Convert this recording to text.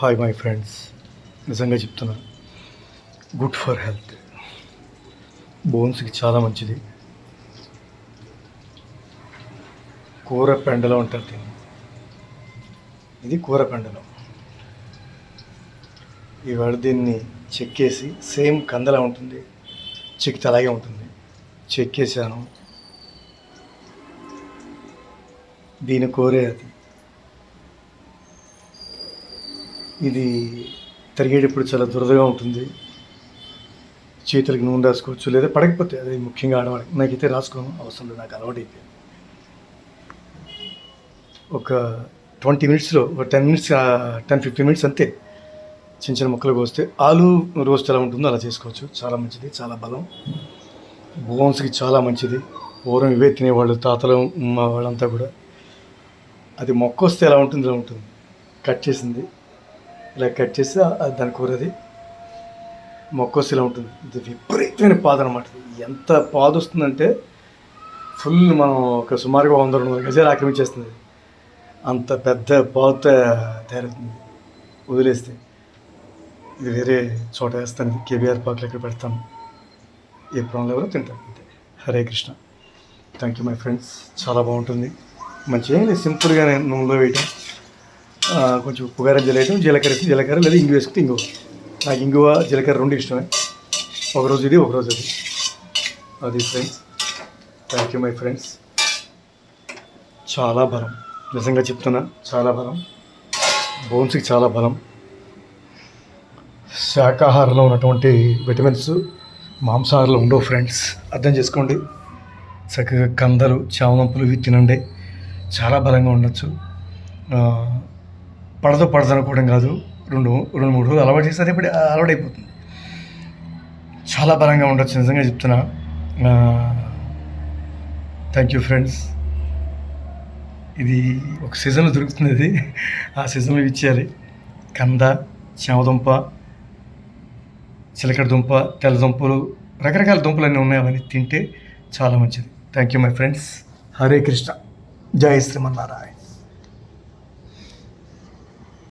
Hi my friends, నిజంగా చెప్తున్నా, good for health, బోన్స్కి చాలా మంచిది. కూర పెండలో ఉంటుంది దీన్ని. ఇది కూర పెండలో. ఇవాళ దీన్ని చెక్కేసి, సేమ్ కందలా ఉంటుంది, చెక్కితే అలాగే ఉంటుంది, చెక్కేసాను. దీని కూరే అది. ఇది తరిగేటప్పుడు చాలా దురదగా ఉంటుంది. చేతులకి నూనె రాసుకోవచ్చు, లేదా పడకపోతే, అది ముఖ్యంగా ఆడవాళ్ళకి. నాకైతే రాసుకోను, అవసరం లేదు, నాకు అలవాటు అయిపోయింది. ఒక 20 మినిట్స్లో, ఒక 10-15 మినిట్స్ అంతే. చిన్న చిన్న ముక్కలు కోస్తే ఆలు రోస్ట్ ఎలా ఉంటుందో అలా చేసుకోవచ్చు. చాలా మంచిది, చాలా బలం, బోన్స్కి చాలా మంచిది. పూర్వం ఇవే తినేవాళ్ళు, తాతలు మా వాళ్ళంతా కూడా. అది మొక్క వస్తే ఎలా ఉంటుంది, ఇలా ఉంటుంది. కట్ చేసింది ఇలా కట్ చేసి దాని కూర, అది మొక్క వస్తే ఇలా ఉంటుంది. ఇది విపరీతమైన పాదు అనమాట. ఎంత పాదు వస్తుందంటే ఫుల్, మనం ఒక సుమారుగా 100-200 గజాలు ఆక్రమించేస్తుంది. అంత పెద్ద పాదు తయారవుతుంది వదిలేస్తే. ఇది వేరే చోట వేస్తాను, ఇది కేబీఆర్ పార్క్లో ఎక్కడ పెడతాను. ఏ ప్రాణంలో ఎవరో తింటాను అంతే. Hare Krishna. Thank you my friends. చాలా బాగుంటుంది. మంచిగా ఏం లేదు, సింపుల్గానే నూనెలో వేయటం, కొంచెం ఉప్పు కారం జల్లేయటం, జీలకర్ర లేదా ఇంగు వేసుకుంటే ఇంగువ. నాకు ఇంగువ జీలకర్ర రెండు ఇష్టమే. ఒకరోజు ఇది, ఒకరోజు అది. అది friends. Thank you my friends. చాలా బలం, నిజంగా చెప్తున్నా, చాలా బలం. బోన్స్కి చాలా బలం. శాకాహారంలో ఉన్నటువంటి విటమిన్స్ మాంసాహారంలో ఉండవు ఫ్రెండ్స్, అర్థం చేసుకోండి. చక్కగా కందలు, చామదుంపలు ఇవి తినండి, చాలా బలంగా ఉండొచ్చు. పడదు అనుకోవడం కాదు, 2-3 రోజులు అలవాటు చేస్తే ఇప్పుడు అలవాటు అయిపోతుంది. చాలా బలంగా ఉండొచ్చు, నిజంగా చెప్తున్నా. Thank you friends. ఇది ఒక సీజన్లో దొరుకుతుంది, ఇది ఆ సీజన్లో ఇచ్చేయాలి. కంద, చామదుంప, చిలకడ దుంప, తెల్ల దుంపలు, రకరకాల దుంపలు అన్నీ ఉన్నాయి. అవన్నీ తింటే చాలా మంచిది. Thank you my friends. Hare Krishna. జై శ్రీమన్నారాయణ.